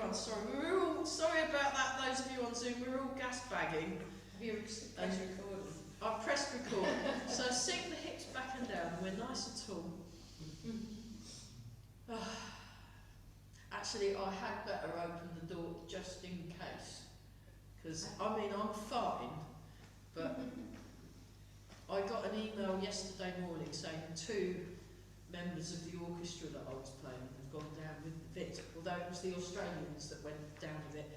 everyone. Sorry about that. Those of you on Zoom, we're all gas bagging. Have you pressed record? I've pressed record. So sink the hips back and down. We're nice and tall. Actually, I had better open the door just in case, because I mean I'm fine, but I got an email yesterday morning saying 2 members of the orchestra that I was playing have gone down with the VIT, although it was the Australians that went down with it.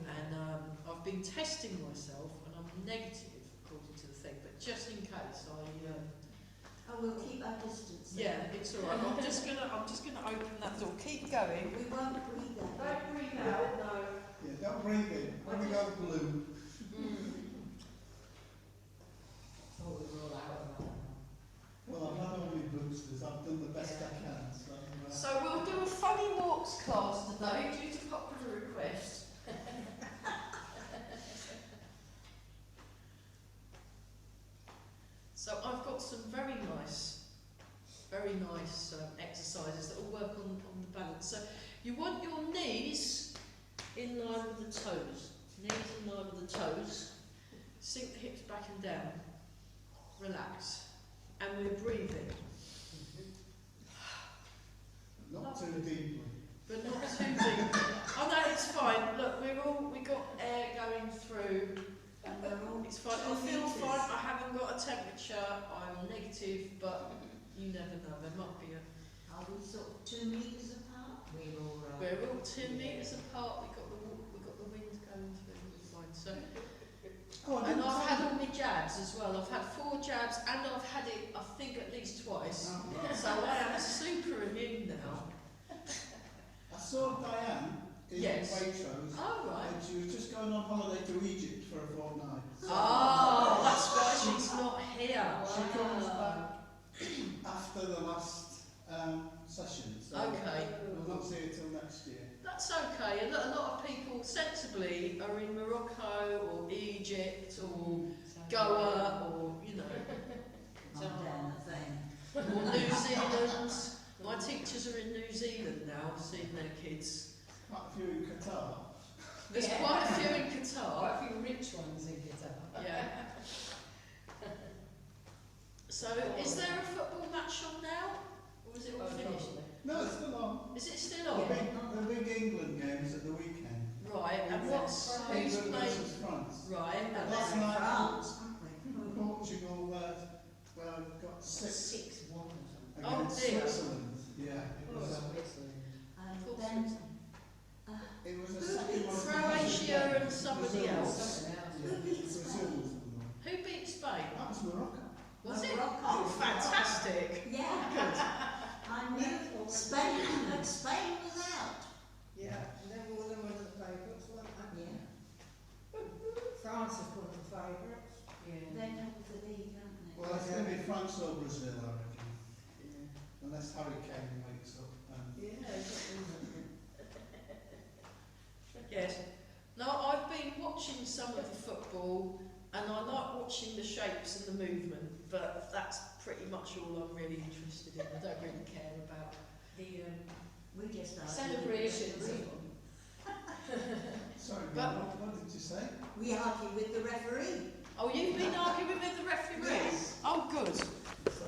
And I've been testing myself, and I'm negative according to the thing, but just in case Oh, we'll keep our distance. yeah, it's all right. I'm just gonna open that door. Keep going. We won't breathe out. Don't breathe out. No. Yeah, don't breathe in. When we go blue. Oh, we roll out of that. Well, I've had all my boosters. I've done the best I can. So we'll do a funny walks class today due to popular request. So I've got some very nice exercises that will work on the balance. So you want your knees in line with the toes. Knees in line with the toes. Sink the hips back and down. Relax. And we're breathing. Not too deeply. But not too deep. Oh no, it's fine. Look, we got air going through. And we're all It's fine. I feel fine. I haven't got a temperature. I'm negative, but you never know. There might be a. Are we sort of 2 metres apart? We're all right. We're all 2 metres apart. We got the wind going through. We're fine. So, and I've had all my jabs as well. I've had 4 jabs, and I've had it. I think at least twice. Oh, right. So I am super immune now. I saw Diane in Waitrose, Oh right. and she was just going on holiday to Egypt for a fortnight. Oh, that's why she's not here. She comes back after the last session, so Okay. we'll not see her till next year. That's okay. A lot of people sensibly are in Morocco or Egypt or Goa or I'm down the thing. or New Zealand. My teachers are in New Zealand now, seeing their kids. Quite a few in Qatar. There's quite a few in Qatar. Quite a few rich ones in Qatar. Yeah. So, is there a football match on now, or is it all finished? No, it's still on. Is it still The on? big England games at the weekend. Right. And who's England playing? versus France. Right. And Last then night, France, haven't we? Portugal got 6 6-1 or something. Oh, against dear. Switzerland. Yeah, it was. And then It was a second one. Croatia and somebody Brazil. else. Something else. Yeah, Brazil was the one. Who beat Spain? That was Morocco. Was it? Morocco. Oh, fantastic! yeah, I knew Spain was out. Yeah, and then all of them were the favourites, weren't they? Yeah, France is one of the favourites. Yeah. they're top of the league, aren't they? Well, it's going to be France or Brazil, I reckon. Unless Harry Kane wakes up. Yes. No, I've been watching some of the football, and I like watching the shapes and the movement, but that's pretty much all I'm really interested in. I don't really care about The We just are celebrations. Sorry, But- what did you say? We argue with the referee. Oh, you've been arguing with the referee? Yes. Oh, good.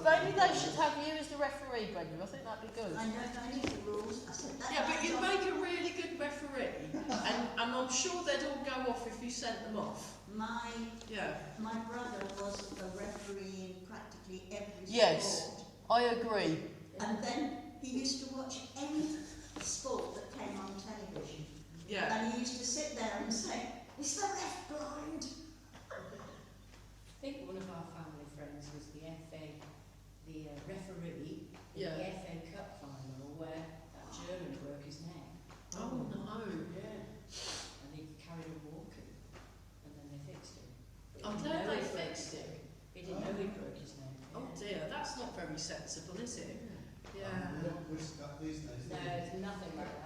Maybe they should have you as the referee, Brendan. I think that'd be good. I don't know any of the rules. I said that. Yeah, but you'd make a really good referee, and I'm sure they'd all go off if you sent them off. My Yeah. brother was a referee in practically every Yes. sport. I agree. And then he used to watch any sport that came on television. Yeah. And he used to sit there and say, "Is the ref blind?" I think one of our family friends was the FA, the referee in Yeah. the FA Cup final where that German broke his neck. Oh no. Yeah. And he carried on walking, and then they fixed him. But he I'm didn't glad know they he broke fixed his him. neck. He didn't know he broke his neck. Oh dear, that's not very sensible, is it? Yeah. We don't risk that these days. No, it's nothing like that.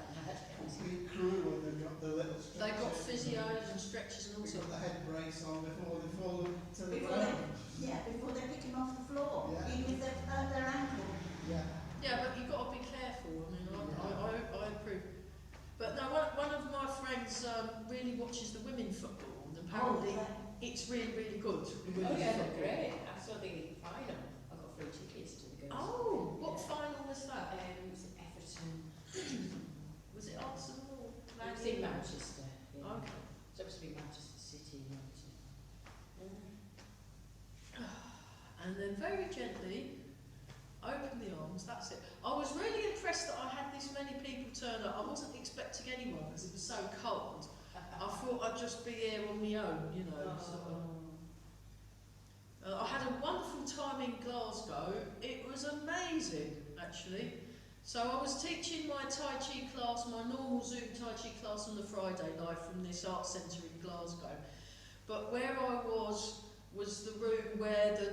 Complete crew when they've got the little stretchers. They've got physios and stretchers and all They've sorts. got the head brace on before they fall to the Before they, ground. before they pick him off the floor, Yeah. even if they've hurt their ankle. Yeah. Yeah, but you've got to be careful. I mean, I approve. But no, one of apparently it's really, really good. The Oh women's yeah, they're football. great. I saw the final. I got free tickets to the girls. Oh, what final was that? It was Everton. Was it Arsenal? It was in Manchester. Yeah. Okay. It's supposed to be Manchester City, United. And then very gently open the arms. That's it. I was really impressed that I had this many people turn up. I wasn't expecting anyone because it was so cold. I thought I'd just be here on my own, you know. Sort of. I had a wonderful time in Glasgow. It was amazing, actually. So I was teaching my Tai Chi class, my normal Zoom Tai Chi class on the Friday live from this art centre in Glasgow. But where I was the room where the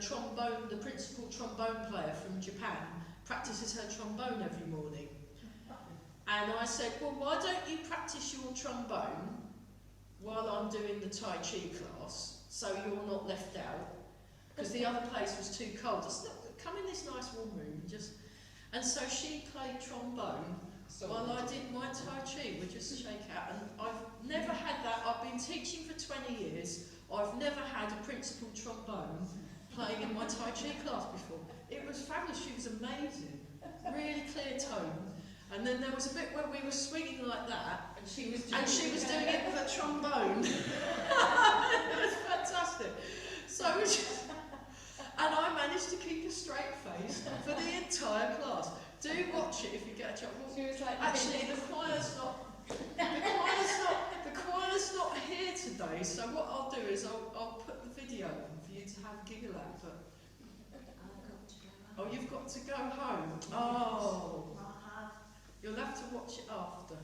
principal trombone player from Japan practices her trombone every morning. And I said, well, why don't you practice your trombone while I'm doing the Tai Chi class, so you're not left out? Because the other place was too cold. I said, look, come in this nice warm room. And so she played trombone while I did my Tai Chi. We just shake out. And I've never had that. I've been teaching for 20 years. I've never had a principal trombone playing in my Tai Chi class before. It was fabulous. She was amazing. Really clear tone. And then there was a bit where we were swinging like that. And she was doing it with a trombone. It was fantastic. So we just... And I managed to keep a straight face for the entire class. Do watch it if you get a chance. She was like, actually, the choir's not here today. So what I'll do is I'll put the video on for you to have a giggle at. But oh, you've got to go home. Oh, you'll have to watch it after.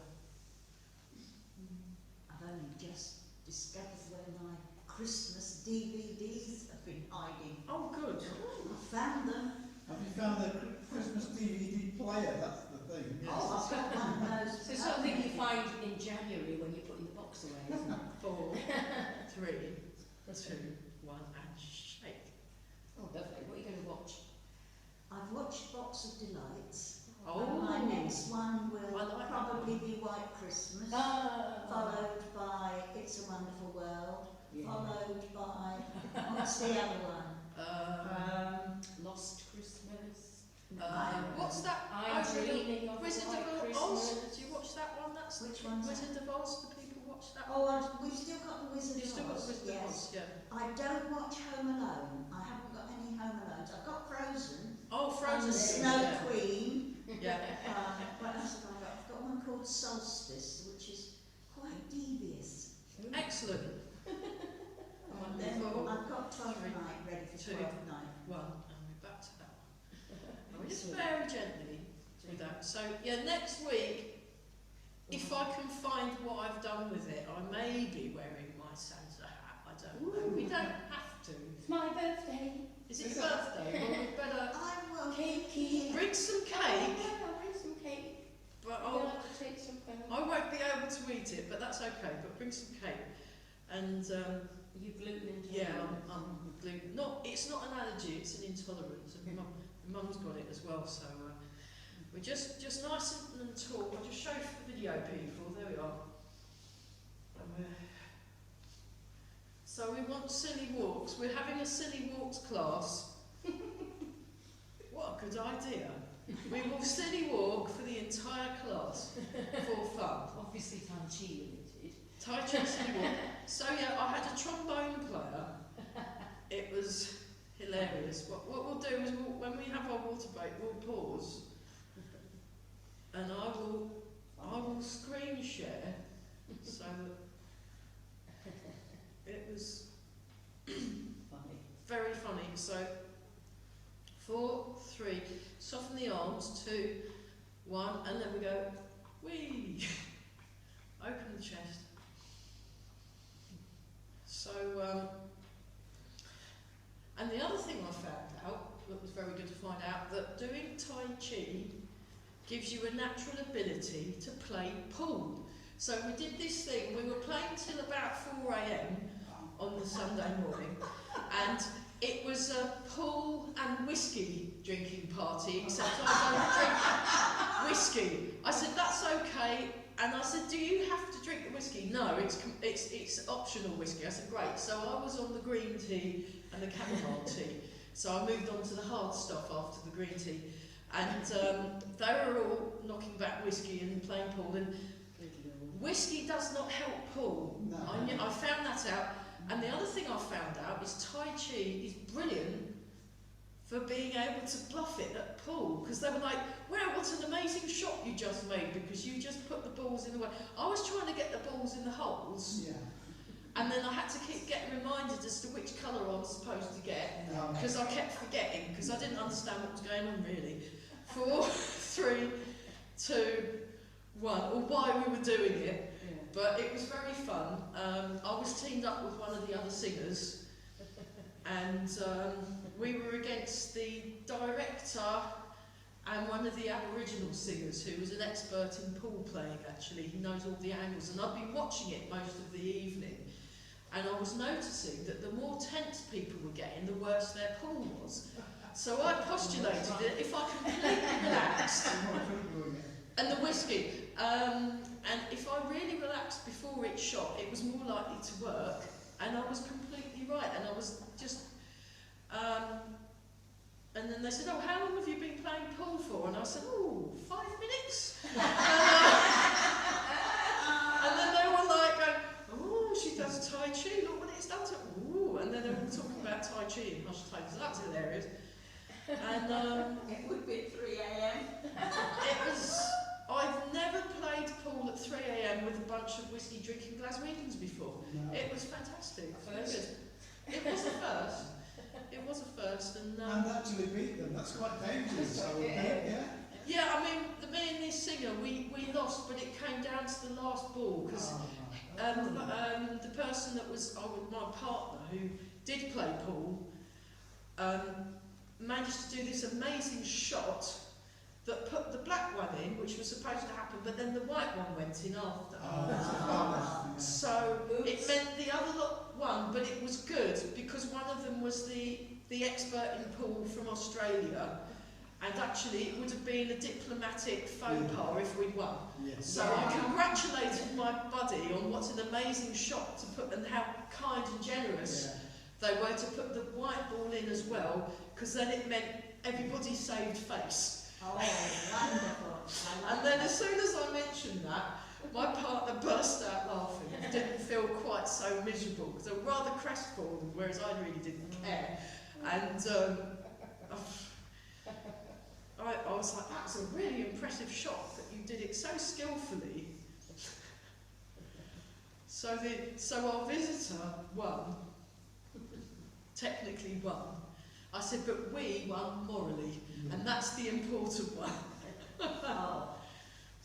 I've only just discovered where my Christmas DVDs have been hiding. Oh, good. I found them. Have you found the Christmas DVD player? That's the thing. Yes. Oh, I've got one of those. So something you find in January when you're putting the box away, isn't it? 4, 3, 2, 1, and shake. Oh, lovely. What are you going to watch? I've watched Box of Delights. Oh. And my next one will I like probably be White Christmas, followed by It's a Wonderful World, followed by, what's the other one? Lost Christmas. What's that? I'm Dreaming of Wizard White of Christmas. Oz. Do you watch that one? That's Which one's Wizard of Oz. Do people watch that? Oh, we've still got the Wizard You've of still got Oz. Wizard of Yes. Oz, yeah. I don't watch Home Alone. I haven't got any Home Alones. I've got Frozen. Oh, And Frozen. the Snow Queen. Yeah. What else have I got? I've got one called Solstice, which is quite devious. Excellent. And then I've got 12th Night ready for 2, 12th Night. 1, and we're back to that one. Just very gently do that. So, yeah, next week, if I can find what I've done with it, I may be wearing my Santa hat. I don't know. We don't have to. It's my birthday. Is it your birthday? Well, we better I will Cakey. bring some cake. I'll bring some cake. But You'll have to take some home. I won't be able to eat it, but that's okay. But bring some cake. And Are you gluten intolerant? yeah, I'm gluten. It's not an allergy; it's an intolerance. And Mum's got it as well. So we're just nice and tall. I'll just show you the video, people. There we are. So we want silly walks. We're having a silly walks class. What a good idea. We will silly walk for the entire class for fun. Obviously Tai Chi related. Tai Chi silly walk. So yeah, I had a trombone player. It was hilarious. What we'll do is when we have our water break, we'll pause. And I will screen share so that it was Funny. very funny. So 4, 3, soften the arms, 2, 1, and then we go, whee, open the chest. So, and the other thing I found out, that was very good to find out, that doing Tai Chi gives you a natural ability to play pool. So we did this thing, we were playing till about 4 AM on the Sunday morning, and it was a pool and whiskey drinking party, except I whiskey. I said, that's okay. And I said, do you have to drink the whiskey? No, it's optional whiskey. I said, great. So I was on the green tea and the chamomile tea. So I moved on to the hard stuff after the green tea. And they were all knocking back whiskey and playing pool. And whiskey does not help pool. No. I found that out. And the other thing I found out is Tai Chi is brilliant for being able to bluff it at pool, because they were like, wow, what an amazing shot you just made, because you just put the balls in the way. I was trying to get the balls in the holes, Yeah. and then I had to keep getting reminded as to which colour I was supposed to get, because I kept forgetting, because I didn't understand what was going on really. 4, 3, 2, 1, or why we were doing it, but it was very fun. I was teamed up with one of the other singers, and we were against the director and one of the Aboriginal singers, who was an expert in pool playing actually. He knows all the angles, and I'd been watching it most of the evening, and I was noticing that the more tense people were getting, the worse their pool was. So I postulated that if I completely relaxed, and the whiskey, and if I really relaxed before each shot, it was more likely to work, and I was completely right, and I was just, and then they said, oh, how long have you been playing pool for? And I said, oh, 5 minutes. And then they were like going, oh, she does Tai Chi, look what it's done to her. Ooh. And then they were talking about Tai Chi in hushed tones. That's hilarious. And It would be at 3 a.m. it was, I've never played pool at 3 a.m. with a bunch of whiskey drinking Glaswegians before. No. It was fantastic. First. It was a first. It was a first, and actually beat them. That's quite dangerous, I would think, yeah. yeah, I mean, me and this singer, we lost, but it came down to the last ball, because the person that was my partner, who did play pool, managed to do this amazing shot that put the black one in, which was supposed to happen, but then the white one went in after. So it meant the other lot won, but it was good, because one of them was the expert in pool from Australia, and actually it would have been a diplomatic faux pas if we'd won. Yes. So I congratulated my buddy on what an amazing shot to put, and how kind and generous they were to put the white ball in as well, because then it meant everybody saved face. Oh, wonderful. And then as soon as I mentioned that, my partner burst out laughing. It didn't feel quite so miserable, because they were rather crestfallen, whereas I really didn't care. And I was like, that was a really impressive shot, that you did it so skillfully. So our visitor won, technically won. I said, but we won morally, and that's the important one. Oh,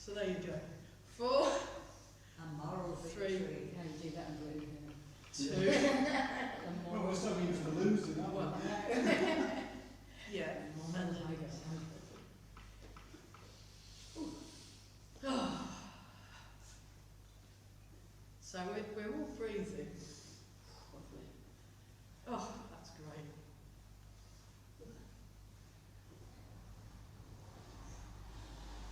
So there you go. 4, a moral 3, victory. How you do that in Blue? 2, Well, we're so used to losing, aren't we? 1. Yeah. And so we're all breathing. Oh, that's great.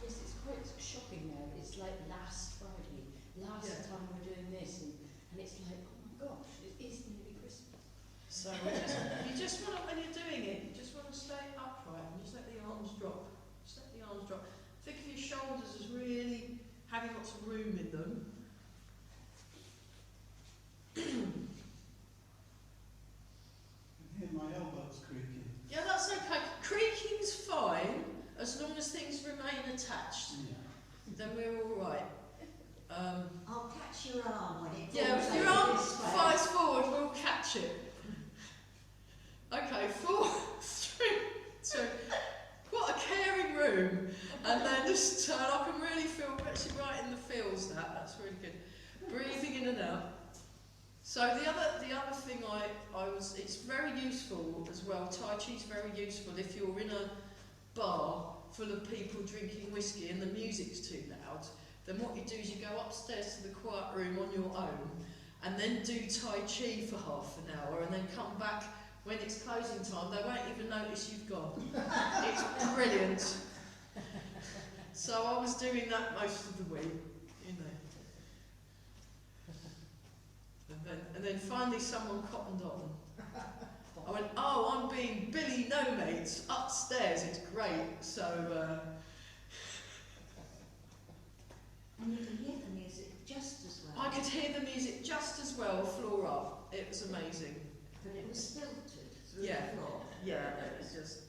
Yes, it's quite shocking now. It's like last Friday, time we're doing this, and it's like, oh my gosh, it is nearly Christmas. So you just want to, when you're doing it, you just want to stay upright and just let the arms drop. Just let the arms drop. Think of your shoulders as really having lots of room in them. Hear my elbows creaking. Yeah, that's okay. Creaking's fine as long as things remain attached. Then we're all right. I'll catch your arm when it Yeah, falls if your over arm this way. flies forward, we'll catch it. Okay, 4, 3, 2. What a caring room. And then just turn up and really feel actually right in the feels. That's really good. Breathing in and out. So the other thing it's very useful as well. Tai Chi's very useful if you're in a bar full of people drinking whiskey and the music's too loud. Then what you do is you go upstairs to the quiet room on your own, and then do Tai Chi for half an hour, and then come back when it's closing time. They won't even notice you've gone. It's brilliant. So I was doing that most of the week, you know. And then finally someone cottoned on. I went, oh, I'm being Billy No Mates upstairs, it's great. So, And you can hear the music just as well. I could hear the music just as well, floor up. It was amazing. But it was filtered through Yeah. the floor. Yeah, it was just,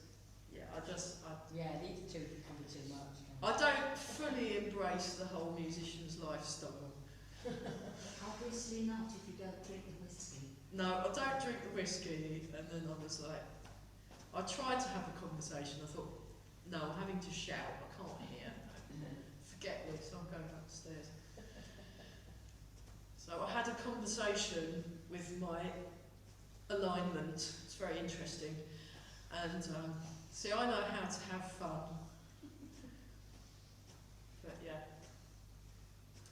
Yeah, these two can be too much. I don't fully embrace the whole musician's lifestyle. Obviously not if you don't drink the whiskey. No, I don't drink the whiskey, and then I was like, I tried to have a conversation. I thought, no, I'm having to shout. I can't hear. Forget this. I'm going upstairs. So I had a conversation with my alignment. It's very interesting, and see, I know how to have fun. But yeah.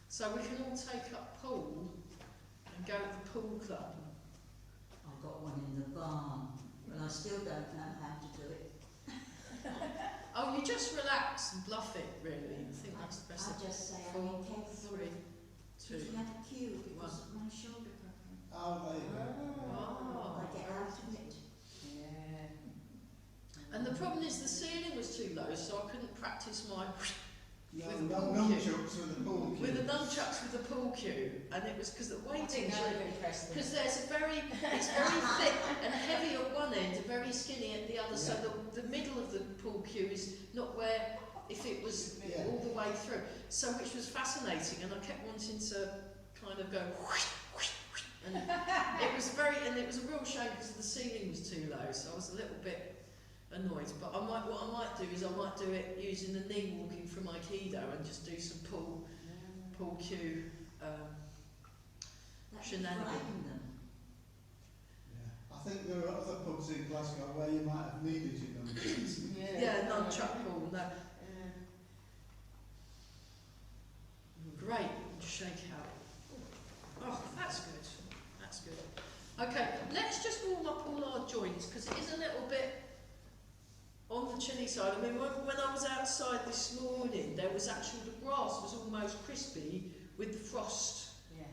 So we can all take up pool and go to the pool club. I've got one in the barn, but I still don't know how to do it. Oh, you just relax and bluff it, really. I think that's the best. I just say I'm 4, incapable 3, of 2. picking up a cue because of my shoulder problem. Oh, there you go. Oh. I get out of it. Yeah. And the problem is the ceiling was too low, so I couldn't practice my No, With no the pool nunchucks with the pool cue. with the nunchucks with the pool cue, and it was because the I weighting. think that would have impressed them. Because it's very thick and heavy at one end, and very skinny at the other. So the middle of the pool cue is not where if it was Yeah. all the way through. So which was fascinating, and I kept wanting to kind of go. And it was a real shame because the ceiling was too low. So I was a little bit annoyed. But what I might do is I might do it using the knee walking from Aikido and just do some pool cue. That Shenanigans. frighten them. Yeah. I think there are other pubs in Glasgow where you might have needed your nunchucks. Yeah, nunchuck pool. No. Great, just shake out. Oh, that's good. That's good. Okay, let's just warm up all our joints because it is a little bit on the chilly side. I mean, when I was outside this morning, there was actually the grass was almost crispy with the frost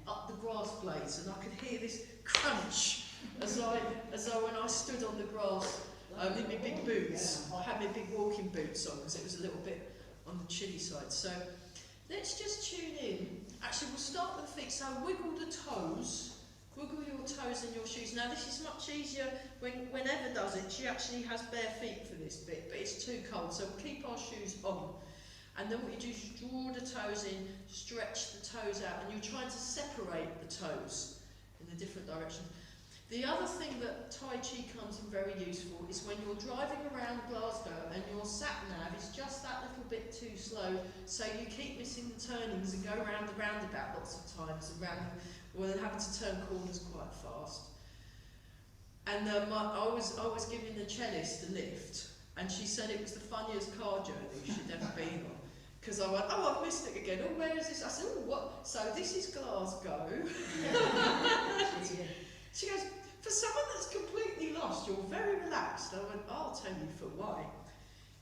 up the grass blades, and I could hear this crunch as I when I stood on the grass in my big boots. I had my big walking boots on because it was a little bit on the chilly side. So let's just tune in. Actually, we'll start with the feet. So wiggle the toes. Wiggle your toes in your shoes. Now this is much easier when Eva does it. She actually has bare feet for this bit, but it's too cold, so we'll keep our shoes on. And then what you do is you draw the toes in, stretch the toes out, and you're trying to separate the toes in the different directions. The other thing that Tai Chi comes in very useful is when you're driving around Glasgow and your sat-nav is just that little bit too slow, so you keep missing the turnings and go around the roundabout lots of times, and having to turn corners quite fast. And I was giving the cellist a lift, and she said it was the funniest car journey she'd ever been on. Because I went, oh, I've missed it again. Oh, where is this? I said, oh, what? So this is Glasgow. She goes, for someone that's completely lost, you're very relaxed. I went, I'll tell you for why.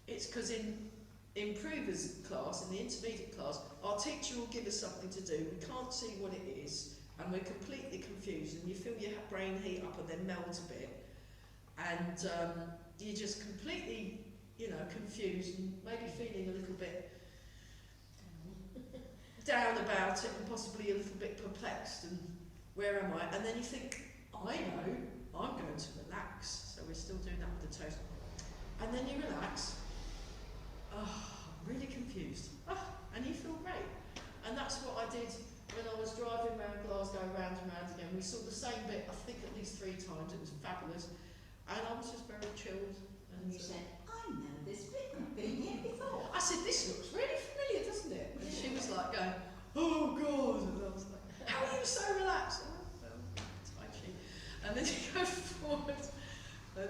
It's because in improvers class, in the intermediate class, our teacher will give us something to do. We can't see what it is, and we're completely confused, and you feel your brain heat up and then melt a bit, and you're just completely, confused and maybe feeling a little bit down about it and possibly a little bit perplexed and where am I? And then you think, I know, I'm going to relax. So we're still doing that with the toes. And then you relax. Oh, I'm really confused. Oh, and you feel great. And that's what I did when I was driving around Glasgow, round and round again. We saw the same bit, I think at least 3 times. It was fabulous. And I was just very chilled. And you said, I know this bit, I've been here before. I said, this looks really familiar, doesn't it? And she was like going, oh God. And I was like, how are you so relaxed? Oh, well, Tai Chi. And then you go forward. And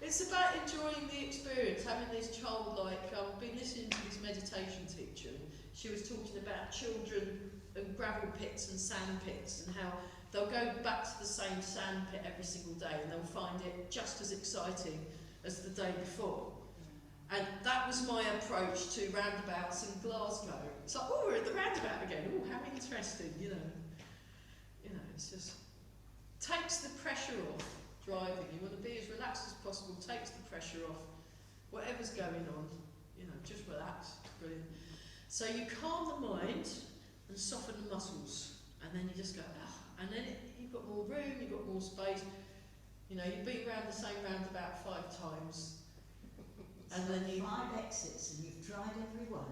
it's about enjoying the experience, having this childlike, I've been listening to this meditation teacher, and she was talking about children and gravel pits and sand pits and how they'll go back to the same sand pit every single day and they'll find it just as exciting as the day before. And that was my approach to roundabouts in Glasgow. It's like, oh, we're at the roundabout again. Oh, how interesting, you know. You know, it's just takes the pressure off driving. You want to be as relaxed as possible, takes the pressure off. Whatever's going on, you know, just relax. Brilliant. So you calm the mind and soften the muscles, and then you just go, and then you've got more room, you've got more space. You know, you've been round the same roundabout 5 times, and then you 5 exits and you've tried every one.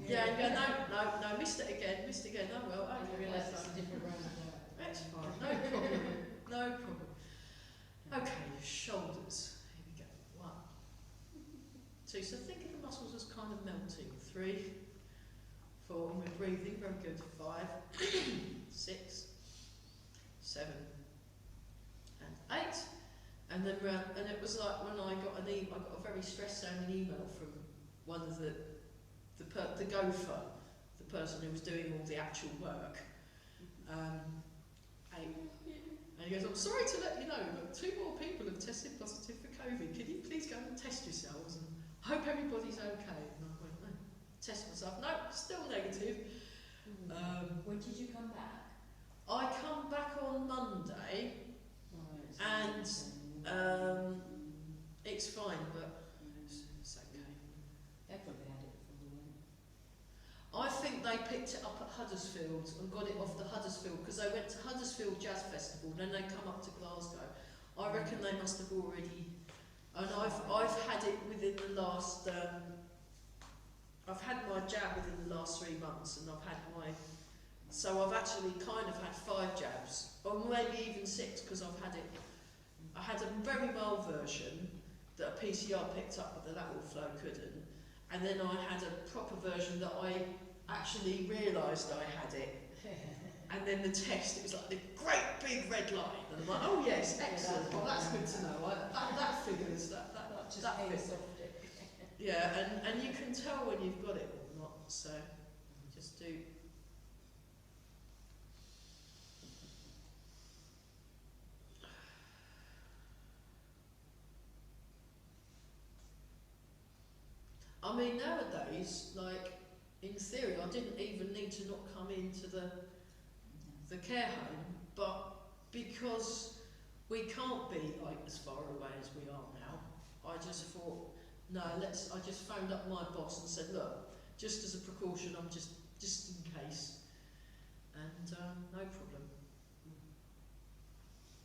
yeah, and you go, no, missed it again. Oh well, I okay, realise that's it's a fine. different roundabout. That's fine, no problem, no problem. Okay, your shoulders. Here we go. 1, 2. So think of the muscles as kind of melting. 3, 4, and we're breathing. Very good. 5, 6, 7, and 8. And then and it was like when I got an email. I got a very stress-sounding email from one of the gopher, the person who was doing all the actual work. And he goes, I'm sorry to let you know, but 2 more people have tested positive for COVID. Can you please go and test yourselves? And I hope everybody's okay. And I went, no. Test myself. No, still negative. When did you come back? I come back on Monday, and it's fine, but it's okay. They probably had it before we went. I think they picked it up at Huddersfield and got it off the Huddersfield because they went to Huddersfield Jazz Festival and then they come up to Glasgow. I reckon they must have already, and I've had it within the last, I've had my jab within the last 3 months, and I've had my, so I've actually kind of had 5 jabs, or maybe even 6 because I've had it. I had a very mild version that a PCR picked up but the lateral flow couldn't, and then I had a proper version that I actually realised I had it, and then the test, it was like the great big red line, and I'm like, oh yes, excellent, well that's good to know, that figures, that fits. Yeah, and you can tell when you've got it or not, so just do. I mean, nowadays, like, in theory, I didn't even need to not come into the care home, but because we can't be, like, as far away as we are now, I just thought, no, I just phoned up my boss and said, look, just as a precaution, I'm just in case, and no problem.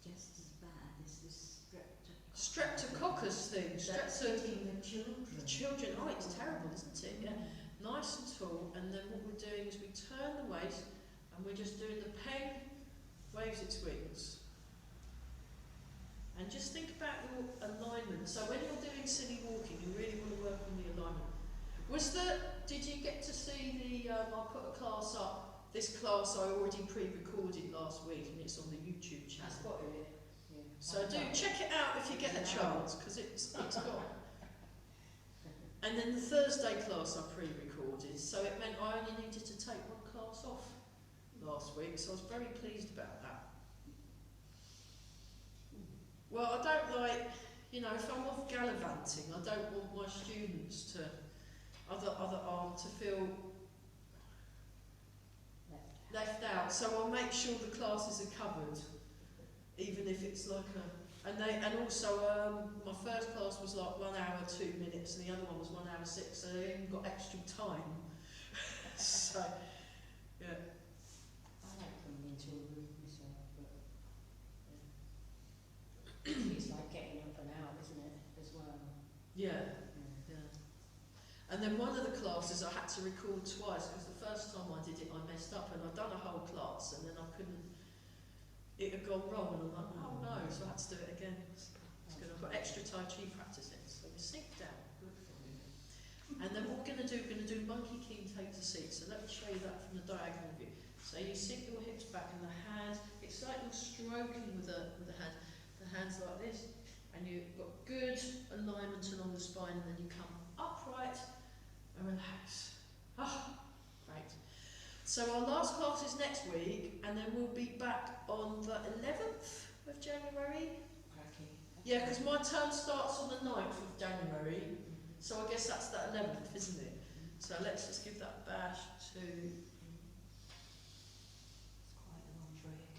Just as bad as this Streptococcus thing, that's hitting the children. the children, oh, it's terrible, isn't it? Yeah. Nice and tall, and then what we're doing is we turn the waist, and we're just doing the pen waves its wings. And just think about your alignment. So when you're doing silly walking, you really want to work on the alignment. Did you get to see the, I put a class up, this class I already pre-recorded last week, and it's on the YouTube channel. That's got it. Yeah. So do check it out if you get a chance, because it's got. And then the Thursday class I pre-recorded, so it meant I only needed to take 1 class off last week, so I was very pleased about that. Well, I don't like, you know, if I'm off gallivanting, I don't want my students to, other arm to feel left out, so I'll make sure the classes are covered, even if it's like and also my first class was like 1 hour 2 minutes, and the other one was 1 hour 6, so they even got extra time. So, yeah. I like coming into a room myself, but it's like getting up and out, isn't it, as well? Yeah. And then one of the classes I had to record twice because the first time I did it I messed up, and I'd done a whole class and then I couldn't, it had gone wrong, and I'm like, oh no, so I had to do it again. It's good. I've got extra Tai Chi practice in, so we sink down. Good for you. And then what we're going to do monkey king take to seat. So let me show you that from the diagonal view. So you sink your hips back and the hand, it's like you're stroking with the hand. The hand's like this, and you've got good alignment along the spine, and then you come upright and relax. Great. So our last class is next week, and then we'll be back on the 11th of January. Yeah, because my term starts on the 9th of January, So I guess that's that 11th, isn't it? So let's just give that bash to It's quite a long trick.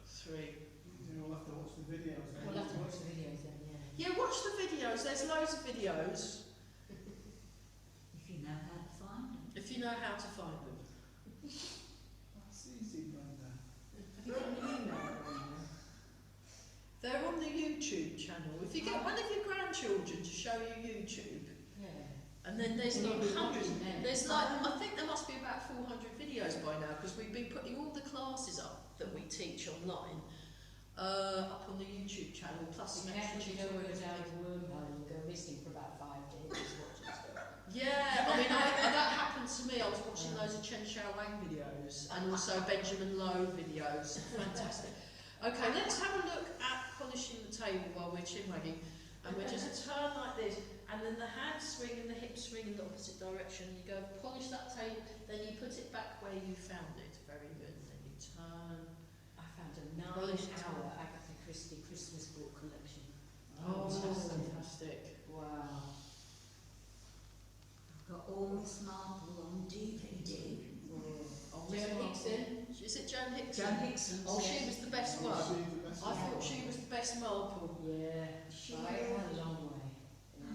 3. You'll have to watch the videos. We'll have to watch the videos then, yeah. Yeah, watch the videos. There's loads of videos If you know how to find them. if you know how to find them. That's easy, Brenda. Have you got an email? They're on the YouTube channel. If you get one of your grandchildren to show you YouTube, Yeah. and then there's Can you like be hundreds. watching them? There's like, I think there must be about 400 videos by now because we've been putting all the classes up that we teach online up on the YouTube channel, plus You some can extra actually go tutorials. down a wormhole and go missing for about 5 days watching stuff. Yeah, I mean, that happened to me. I was watching loads of Chen T'ai Chi videos and also Benjamin Lowe videos. Fantastic. Okay, let's have a look at polishing the table while we're chin-wagging. And we just turn like this, and then the hands swing and the hips swing in the opposite direction. You go polish that table, then you put it back where you found it. Very good. Then you turn. I found a Polish 9-hour Agatha Christie Christmas book collection. Oh, Fantastic. fantastic. Wow. I've got all Miss Marple on DVD. Oh, Joan Hickson. Is it Joan Hickson? Joan Hickson. Oh, she was the best one. She's the best I one. thought she was the best Marple. Yeah. She Right, lived a long way.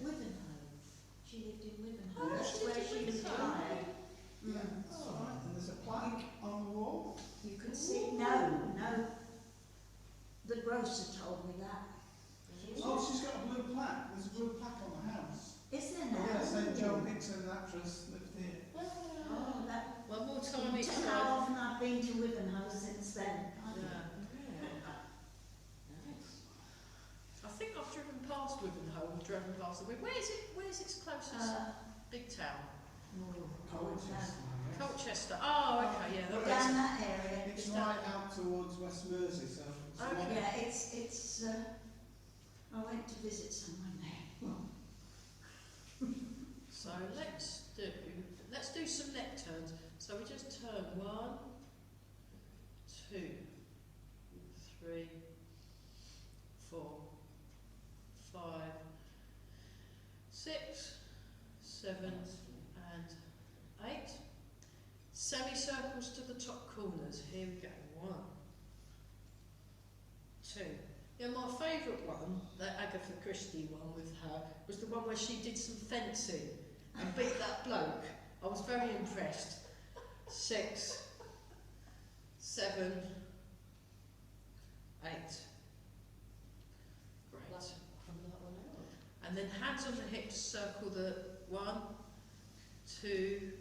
Wivenhoe. She lived in Wivenhoe. Oh, That's she where lived in she Wivenhoe. retired. Yeah, that's right. And there's a plaque on the wall. You could see, no. The grocer told me that. Oh, she's got a blue plaque. There's a blue plaque on the house. Is there now? Yeah, saying Joan Hickson, actress, lived here. Oh, that. One more time each How side. often I've been to Wivenhoe since then. I don't know. Yeah. Nice. I think I've driven past Wivenhoe and driven past the Where's its closest big town? Colchester. Colchester. Oh, okay, yeah. That Down makes that area. It's right out towards West Mersey, so it's Okay. like- Yeah, it's. I went to visit someone there. So let's do some neck turns. So we just turn 1, 2, 3, 4, 5, 6, 7, and 8. Semicircles to the top corners. Here we go. 1, 2. Yeah, my favourite one, the Agatha Christie one with her, was the one where she did some fencing and beat that bloke. I was very impressed. 6, 7, 8. Great. From that one out. And then hands on the hips, circle the 1, 2,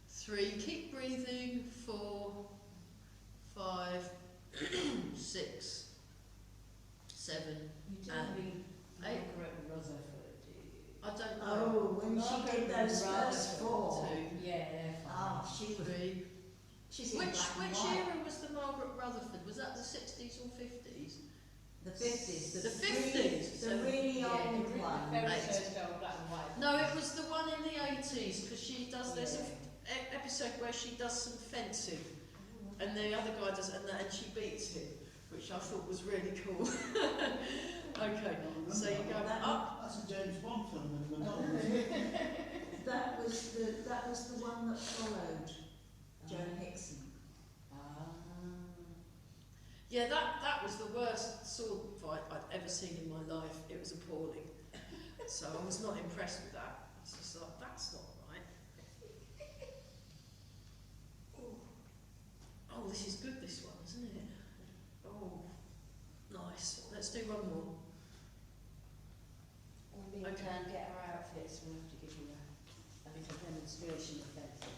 3. Keep breathing. 4, 5, 6, 7. You don't mean 8. Margaret Rutherford, do you? I don't know. Oh, when she Margaret did those Rutherford. first 4. 2, Yeah, they're fine. Oh, she was. 3. She's in Which black and which white. era was the Margaret Rutherford? Was that the 60s or 50s? The 50s. The 50s. The So- really Yeah, old the one. very Eight. first old black and white. No, it was the one in the 80s because she does this Yeah. episode where she does some fencing and the other guy does and she beats him, which I thought was really cool. Okay, so you go up. That's a James Bond film with McDonald's. That was the one that followed Joan Hickson. Yeah, that was the worst sword fight I'd ever seen in my life. It was appalling. So I was not impressed with that. I was just like, that's not right. Oh, this is good, this one, isn't it? Oh, nice. Let's do one more. When we get our outfits, we'll have to give you a little demonstration of fencing.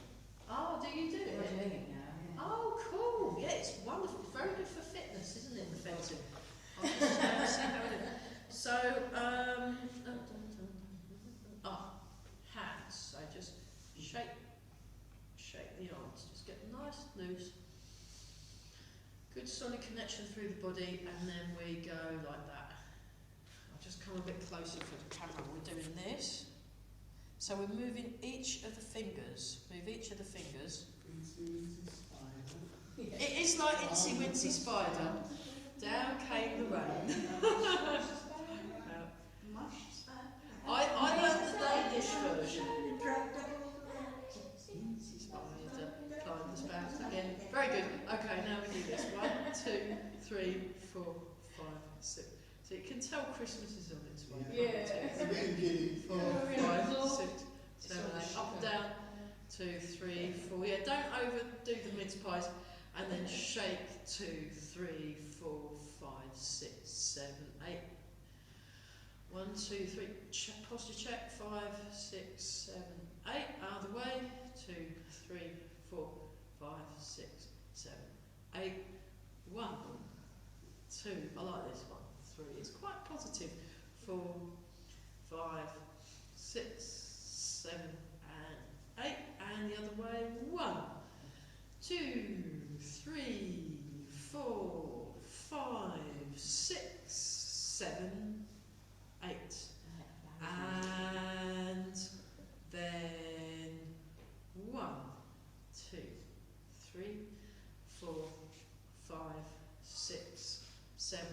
Oh, do you do We're it? doing it now, yeah. Oh, cool. Yeah, it's wonderful. It's very good for fitness, isn't it, the fencing? I'll just see how it is. So, hands. So just shake the arms. Just get nice and loose. Good solid connection through the body, and then we go like that. I'll just come a bit closer for the camera. We're doing this. So we're moving each of the fingers. Move each of the fingers. It is like Itsy Wincy Spider. Down came the rain. Mush spider. I learned the Danish version. Climb the spout again. Very good. Okay, now we do this. 1, 2, 3, 4, 5, 6. So you can tell Christmas is on its way. Yeah. 1, 2, 3, 4, Yeah. 5, 6, 7, 8. Up and down. 2, 3, 4. Yeah, don't overdo the mince pies. And then shake. 2, 3, 4, 5, 6, 7, 8. 1, 2, 3. Check, posture check. 5, 6, 7, 8. Out of the way. 2, 3, 4, 5, 6, 7, 8. 1, 2. I like this one. 3. It's quite positive. 4, 5, 6, 7, and 8. And the other way. 1, 2, 3, 4, 5, 6, 7, 8. And then 1, 2, 3, 4, 5, 6, 7,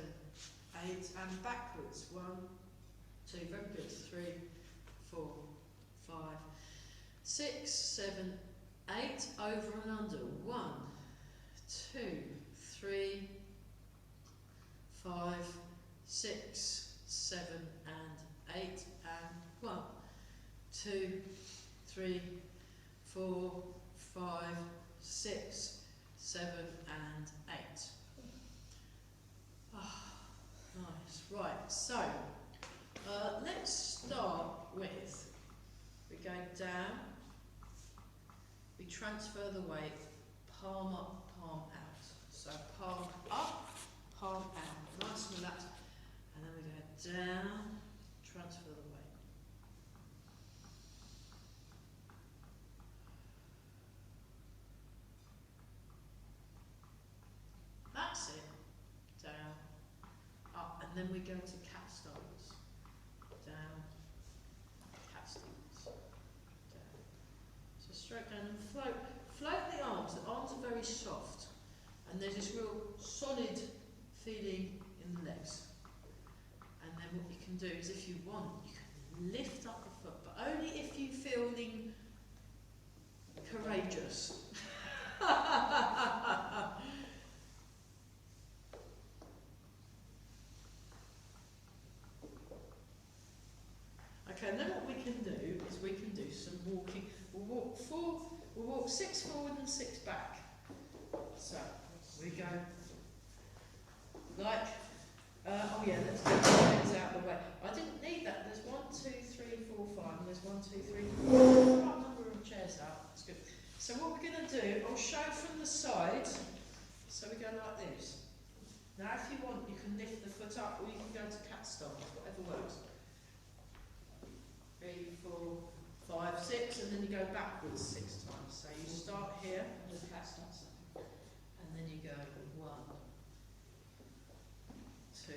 8. And backwards. 1, 2. Very good. 3, 4, 5, 6, 7, 8. Over and under. 1, 2, 3, 5, 6, 7, and 8. And 1, 2, 3, 4, 5, 6, 7, and 8. Ah, nice. Right, so let's start with, we go down, we transfer the weight, palm up, palm out. So palm up, palm out. Nice and relaxed. And then we go down, transfer the weight. That's it. Down, up, and then we go to cat stance. Down, cat stance. Down. So straight down and float. Float the arms. The arms are very soft. And there's this real solid feeling in the legs. And then what you can do is, if you want, you can lift up the foot, but only if you're feeling courageous. Okay, and then what we can do is we can do some walking. We'll walk 6 forward and 6 back. So we go like, oh yeah, let's get the legs out of the way. I didn't need that. There's 1, 2, 3, 4, 5, and there's 1, 2, 3, 4. Right number of chairs out. That's good. So what we're going to do, I'll show from the side. So we go like this. Now, if you want, you can lift the foot up, or you can go to cat stance, whatever works. 3, 4, 5, 6, and then you go backwards 6 times. So you start here, and then you go 1, 2,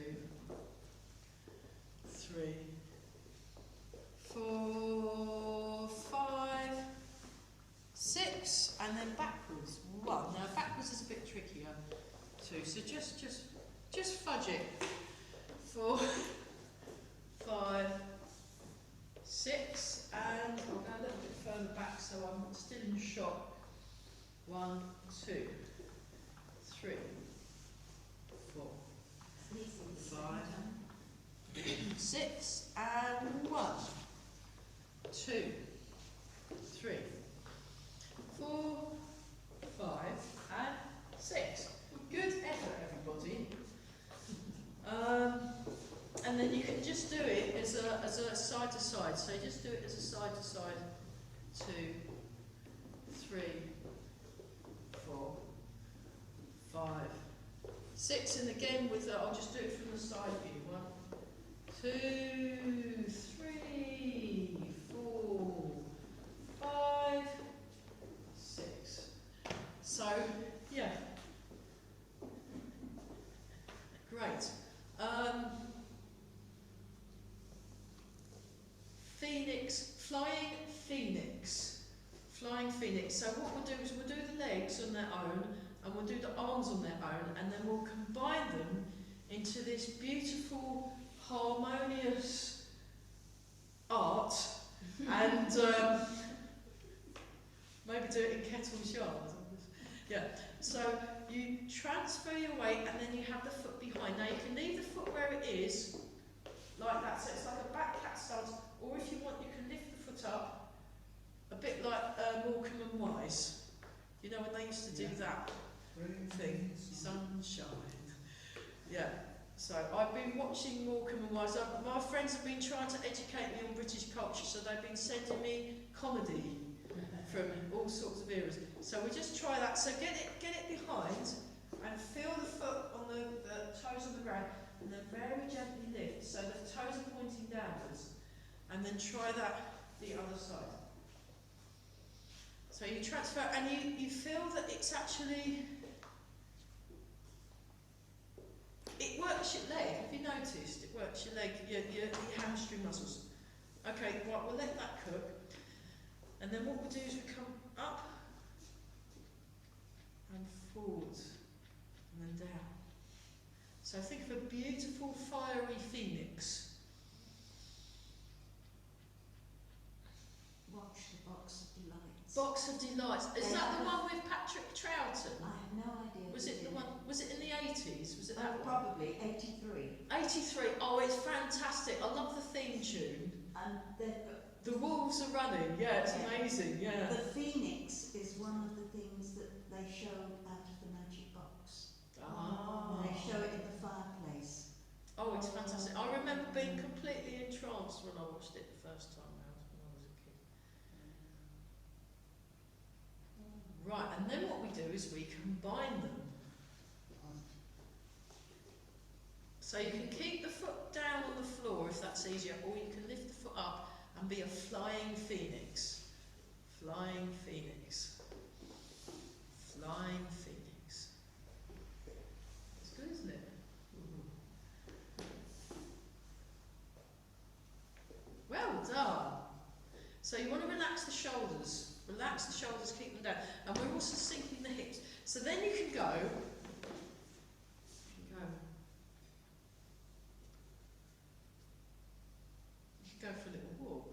3, 4, 5, 6, and then backwards 1. Now backwards is a bit trickier too, so just fudge it. 4, 5, 6, and I'll go a little bit further back so I'm still in shot. 1, 2, 3, 4, 5, 6, and 1, 2, 3, 4, 5, and 6. Good effort, everybody. And then you can just do it as a side to side. So just do it as a side to side. 2, 3, 4, 5, 6, and again with I'll just do it from the side view. 1, 2, 3, 4, 5, 6. So yeah, great. Phoenix, flying phoenix. So what we'll do is we'll do the legs on their own, and we'll do the arms on their own, and then we'll combine them into this beautiful, harmonious art and maybe do it in Kettle's yard. Yeah, so you transfer your weight and then you have the foot behind. Now you can leave the foot where it is, like that, so it's like a back cat stance, or if you want you can lift the foot up, a bit like Morecambe and Wise. You know when they used to do that thing, sunshine. Yeah, so I've been watching Morecambe and Wise. My friends have been trying to educate me on British culture, so they've been sending me comedy from all sorts of eras. So we just try that. So get it behind and feel the foot on the toes on the ground, and then very gently lift. So the toes are pointing downwards, and then try that the other side. So you transfer, and you feel that it's actually, it works your leg. Have you noticed? It works your leg, your hamstring muscles. Okay, right, we'll let that cook. And then what we'll do is we come up and forward and then down. So think of a beautiful fiery phoenix. Watch the Box of Delights. Box of Delights. Is that the one with Patrick Troughton? I have no idea. Was it the one? Was it in the 80s? Was it that one? Probably 83. 83. Oh, it's fantastic. I love the theme tune. And they've got The wolves are running. Yeah, it's Yeah. amazing. Yeah. the Phoenix is one of the things that they show out of the magic box. Ah. They show it in the fireplace. Oh, it's fantastic. I remember being completely entranced when I watched it the first time round when I was a kid. Right, and then what we do is we combine them. So you can keep the foot down on the floor if that's easier, or you can lift the foot up and be a flying phoenix. Flying phoenix. Flying phoenix. It's good, isn't it? Well done. So you want to relax the shoulders. Relax the shoulders, keep them down. And we're also sinking the hips. So then you can go. Go for a little walk.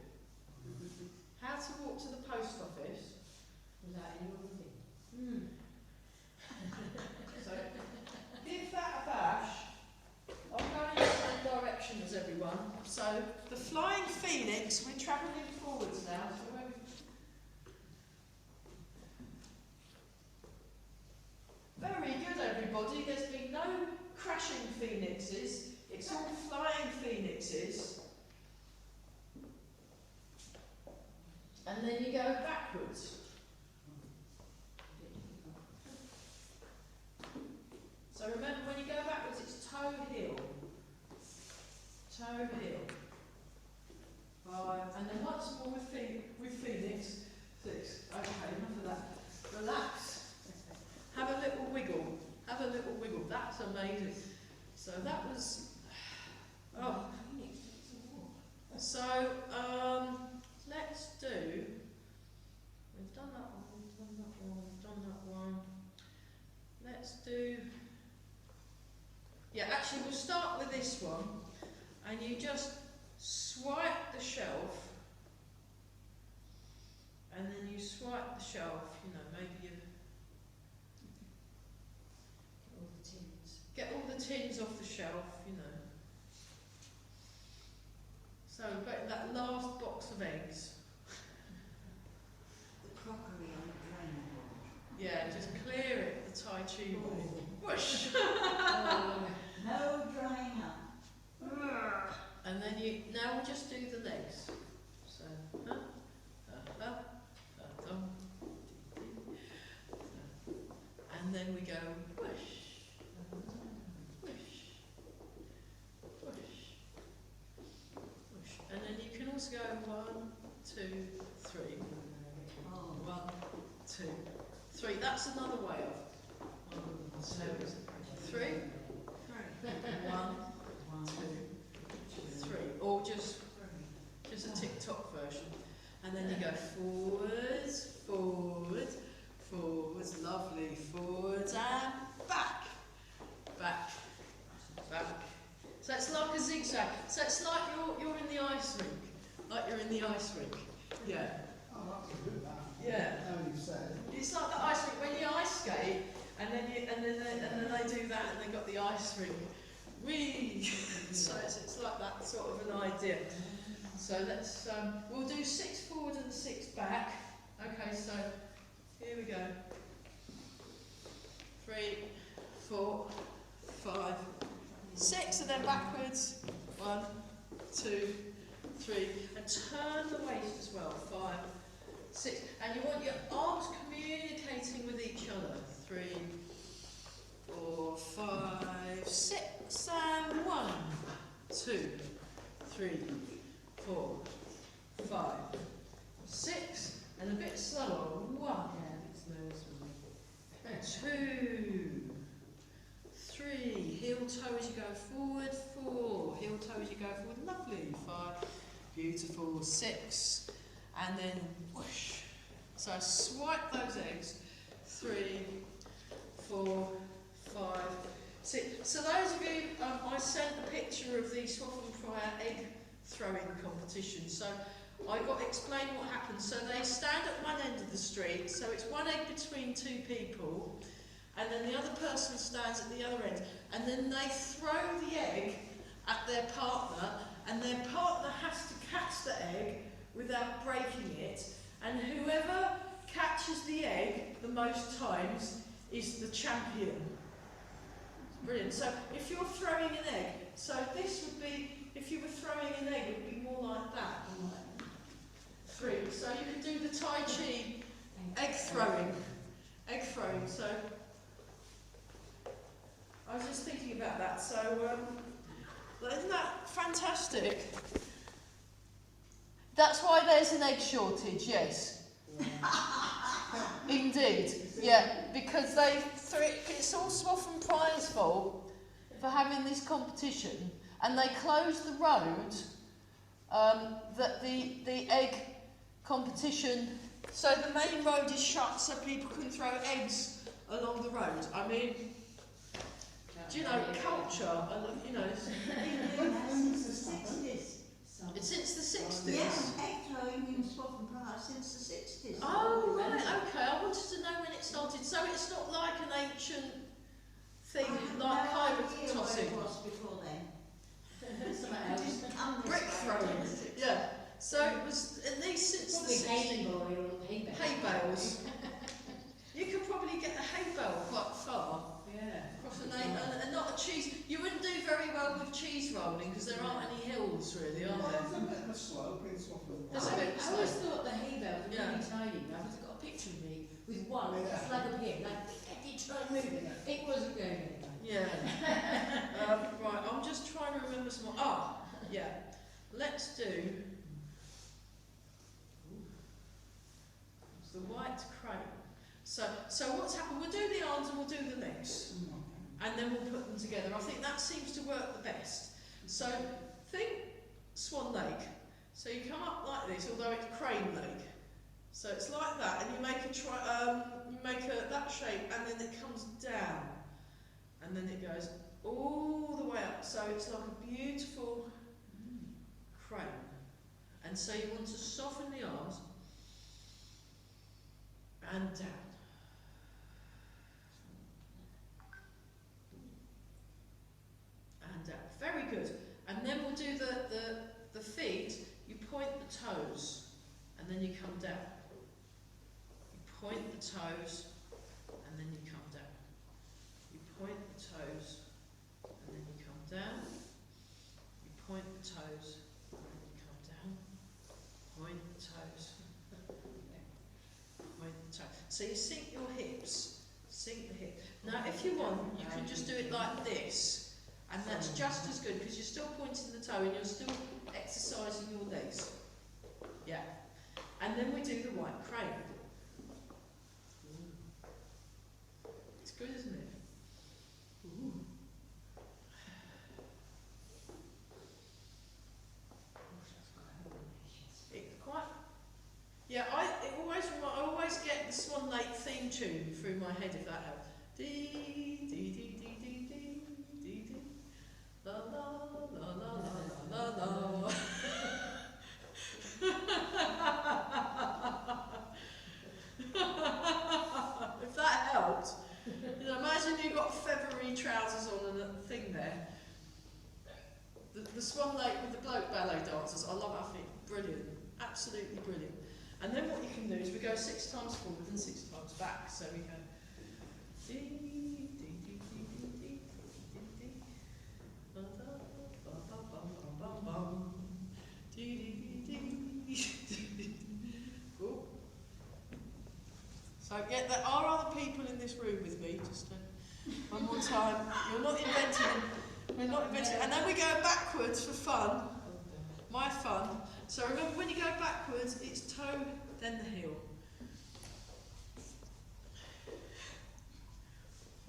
How to walk to the post office Without any other thing. So give that a bash. I'm going in the same direction as everyone. So the flying phoenix, we're travelling forwards now. So very good, everybody. There's been no crashing phoenixes. It's all flying phoenixes. And then you go backwards. So remember, when you go backwards, it's toe heel. Toe heel. 5, and then once more with phoenix. 6. Okay, enough of that. Relax. Have a little wiggle. Have a little wiggle. That's amazing. So that was. Oh. So let's do. We've done that one. We've done that one. We've done that one. Let's do. Yeah, actually, we'll start with this one, and you just swipe the shelf, and then you swipe the shelf. You know, maybe you All the tins. get all the tins off the shelf. You know. So, but that last box of eggs. The crockery on the drain board. Yeah, just clear it the Tai Chi way. Whoosh! No drying up. And then now we'll just do the legs. So, and then we go whoosh, whoosh, whoosh, whoosh. And then you can also go 1, 2, 3. Oh. 1, 2, 3. That's another way of. 1, 2, 3. 1, 2, 3. Or just a TikTok version. And then you go forwards, forwards, forwards, lovely, forwards and back, back, back. So it's like a zigzag. So it's like you're in the ice rink, like the ice rink. Yeah. Oh, that's good, that. Yeah. Now you've said. It's like the ice rink when you ice skate, and then they do that, and they've got the ice rink. Whee! So it's like that sort of an idea. So let's we'll do 6 forward and 6 back. Okay, so here we go. 3, 4, 5, 6, and then backwards. 1, 2, 3, and turn the waist as well. 5, 6, and you want your arms communicating with each other. 3, 4, 5, 6, and 1, 2, 3, 4, 5, 6, and a bit slower. 1, 2, 3, heel toe as you go forward. 4, heel toe as you go forward. Lovely. 5, beautiful. 6, and then whoosh. So swipe those eggs. 3, 4, 5, 6. So those of you, I sent a picture of the Swaffham Prior egg throwing competition. So I got to explain what happens. So they stand at one end of the street. So it's one egg between 2 people, and then the other person stands at the other end, and then they throw the egg at their partner, and their partner has to catch the egg without breaking it, and whoever catches the egg the most times is the champion. Brilliant. So if you're throwing an egg, so this would be, if you were throwing an egg, it would be more like that. 3. So you can do the Tai Chi egg throwing. Egg throwing. So I was just thinking about that. So isn't that fantastic? That's why there's an egg shortage. Yes. Indeed. Yeah, because it's all Swaffham Prior's fault for having this competition, and they closed the road that the egg competition, so the main road is shut so people can throw eggs along the road. I mean, do you know, culture, you know, Since the 60s. it's since the 60s. Yes, egg throwing in Swaffham Prior since the 60s. Oh, right, okay, I wanted to know when it started. So it's not like an ancient thing, like pirate tossing. It was before then. Something else. Brick throwing. Yeah. So it was at least since Probably the hay 60s. boy or hay bale. Hay bales. You could probably get a hay bale quite far. Yeah. Across and not a cheese. You wouldn't do very well with cheese rolling because there aren't any hills really, are Well, there? there's a bit of a slope in Swaffham. There's a bit of a I always slope. thought the hay bales were Yeah. really tiny. I've just got a picture of me with one Yeah. slug of him, like, he tried moving it. It wasn't going anywhere. Yeah. Right, I'm just trying to remember some more. Ah, yeah. Let's do. It's the white crane. So what's happened? We'll do the arms and we'll do the legs, and then we'll put them together. I think that seems to work the best. So think swan leg. So you come up like this, although it's crane leg. So it's like that, and you make that shape, and then it comes down, and then it goes all the way up. So it's like a beautiful crane. And so you want to soften the arms and down. And down. Very good. And then we'll do the feet. You point the toes, and then you come down. You point the toes, and then you come down. You point the toes, and then you come down. You point the toes, and then you come down. Point the toes. Point the toes. So you sink your hips. Sink the hip. Now, if you want, you can just do it like this, and that's just as good because you're still pointing the toe and you're still exercising your legs. Yeah. And then we do the white crane. It's good, isn't it? Ooh. It's quite. Yeah, I always get the Swan Lake theme tune through my head if that helps. Dee dee dee dee dee dee dee dee. La la la la la la la. Swan Lake with the bloke ballet dancers, I love it, I think, brilliant, absolutely brilliant. And then what you can do is we go 6 times forward and 6 times back, so we go dee, dee, dee, dee, dee, dee, dee, dee, ba, da, ba, ba, bum, bum, bum, bum, dee, dee, dee, dee. Cool. So yeah, there are other people in this room with me, just one more time. You're not inventing, we're not inventing, and then we go backwards for fun, my fun. So remember, when you go backwards, it's toe, then the heel.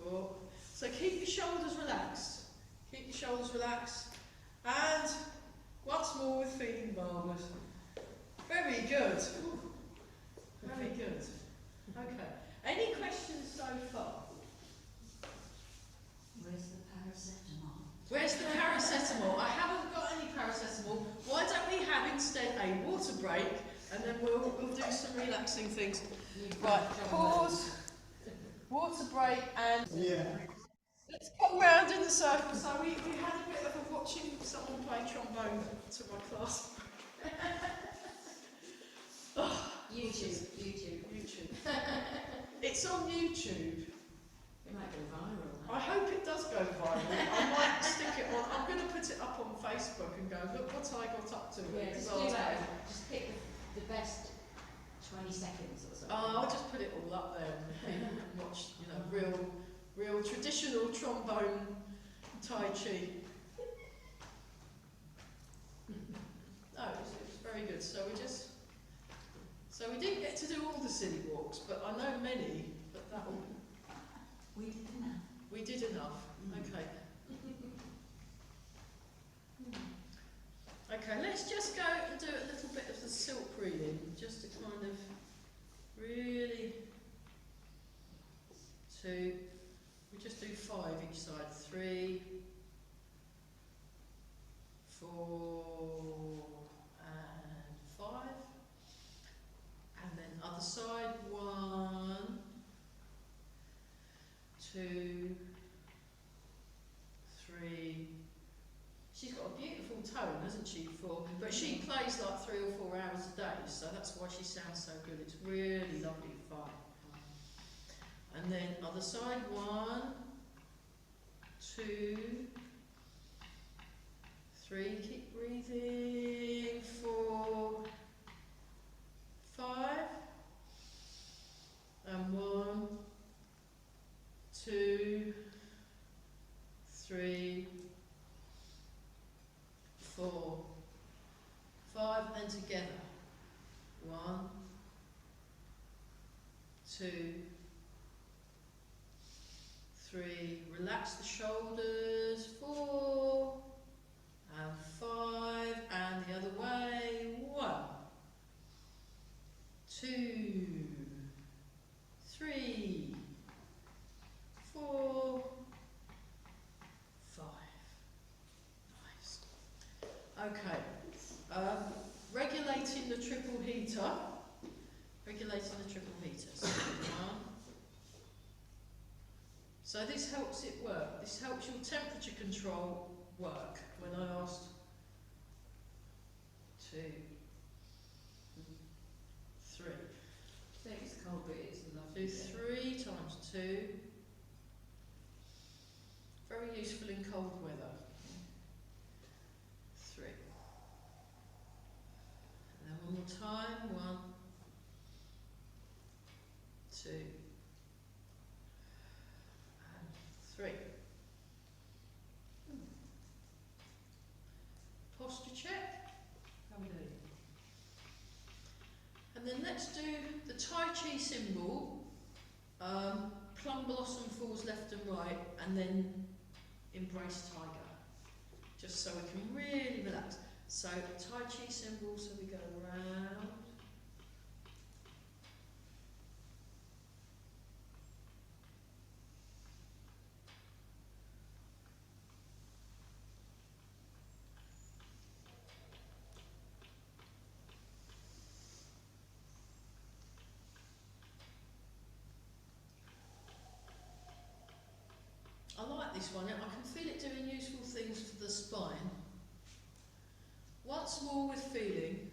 4. So keep your shoulders relaxed. Keep your shoulders relaxed. And once more with feeding marvellous. Very good. Very good. Okay. Any questions so far? Where's the paracetamol? Where's the paracetamol? I haven't got any paracetamol. Why don't we have instead a water break, and then we'll do some relaxing things. Right, pause, water break, and Yeah. let's come round in the circle. So we had a bit of a watching someone play trombone to my class. Oh, YouTube. it's on YouTube. It might go viral. I hope it does go viral. I might stick it on. I'm going to put it up on Facebook and go, look what I got up to. Yeah, just do that. Just pick the best 20 seconds or something. Oh, I'll just put it all up there and people can watch, you know, real traditional trombone Tai Chi. No, it was very good. So we didn't get to do all the city walks, but I know many, but that'll. We did enough. We did enough. Okay. Okay, let's just go and do a little bit of the silk reading, just to kind of really we just do 5 each side. 3, 4, and 5. And then other side, 1, 2, 3. She's got a beautiful tone, hasn't she? But she plays like 3 or 4 hours a day, so that's why she sounds so good. It's really lovely fun. And then other side, 1, 2, 3. Keep breathing. 4, 5, and 1, 2, 3, 4, 5, and together. 1, 2, 3. Relax the shoulders. 4, and 5, and the other way. 1, 2, 3, 4, 5. Nice. Okay. Regulating the triple heater. So this helps it work. This helps your temperature control work. When I asked 2, 3. So it's cold, but it's lovely. Do 3 times 2. Very useful in cold weather. 3. And then one more time. 1, 2, and 3. Posture check. How we doing? And then let's do the Tai Chi symbol. Plum blossom falls left and right, and then embrace tiger. Just so we can really relax. So Tai Chi symbol, so we go round. I like this one. I can feel it doing useful things for the spine. Once more with feeling.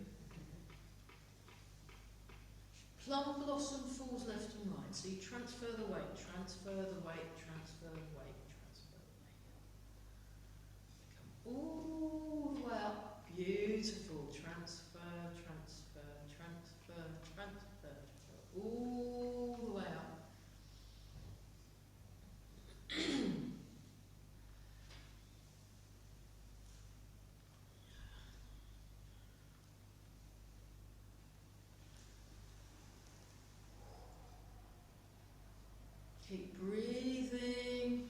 Plum blossom falls left and right. So you transfer the weight, transfer the weight, transfer the weight, transfer the weight. Come all the way up. Beautiful. Transfer, transfer, transfer, transfer, transfer. All the way up. Keep breathing.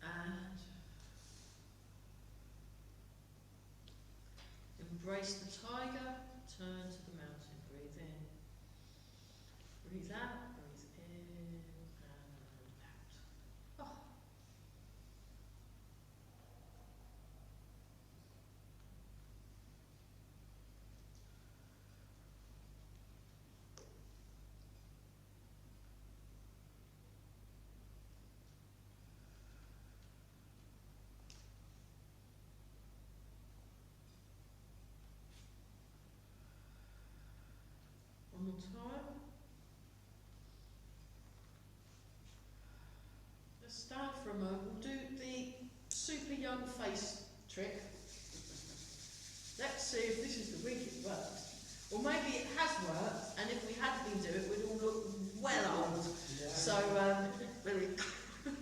And embrace the tiger, turn to the mountain. Breathe in. Breathe out. Breathe in and out. Oh. One more time. Let's stand for a moment. We'll do the super young face trick. Let's see if this is the week it works. Or maybe it has worked, and if we hadn't been doing it, we'd all look well old. Yeah. So, really.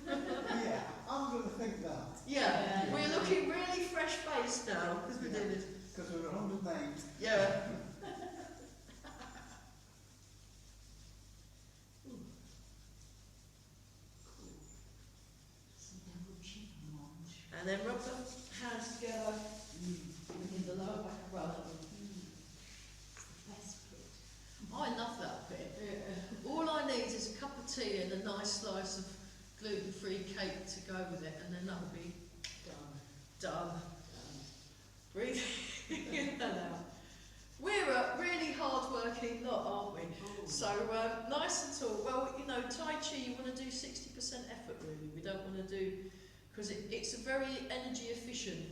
Yeah, I'm going to think that. Yeah, we're looking really fresh faced now because we did it. Because we're 108. Yeah. Some double chin munch. And then rub the hands together in the lower back rub. Best bit. I love that bit. All I need is a cup of tea and a nice slice of gluten-free cake to go with it, and then that'll be done. Breathe in and out. We're a really hard-working lot, aren't we? So nice and tall. Well, you know, Tai Chi, you want to do 60% effort really. We don't want to do, because it's a very energy efficient,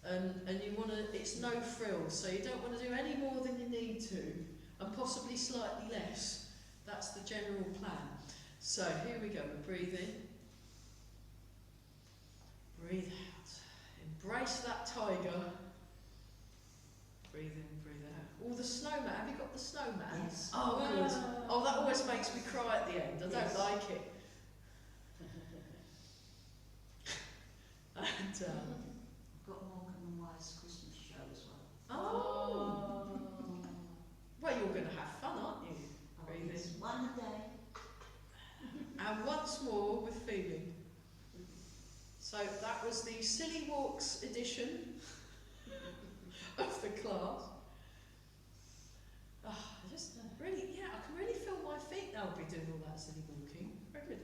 and you want to. It's no frills, so you don't want to do any more than you need to, and possibly slightly less. That's the general plan. So here we go. Breathe in. Breathe out. Embrace that tiger. Breathe in, breathe out. Oh, the snowman. Have you got the snowman? Yes. Oh, good. Oh, that always makes me cry at the end. I don't like it. And, I've got Morgan and Wise Christmas show as well. oh. Well, you're going to have fun, aren't you? Oh, Breathe it's in. one a day. And once more with feeling. So that was the Silly Walks edition of the class. Oh, just really, yeah, I can really feel my feet now. I'll be doing all that silly walking. Very good.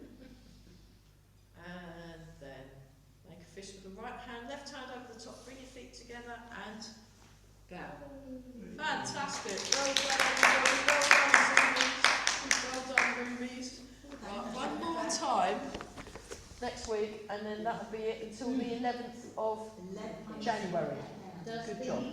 And then make a fist with the right hand, left hand over the top. Bring your feet together and go. Fantastic. Well done, everybody. Well done, Rubies. Right, one more time next week, and then that'll be it until the 11th of 11th. January. Good job.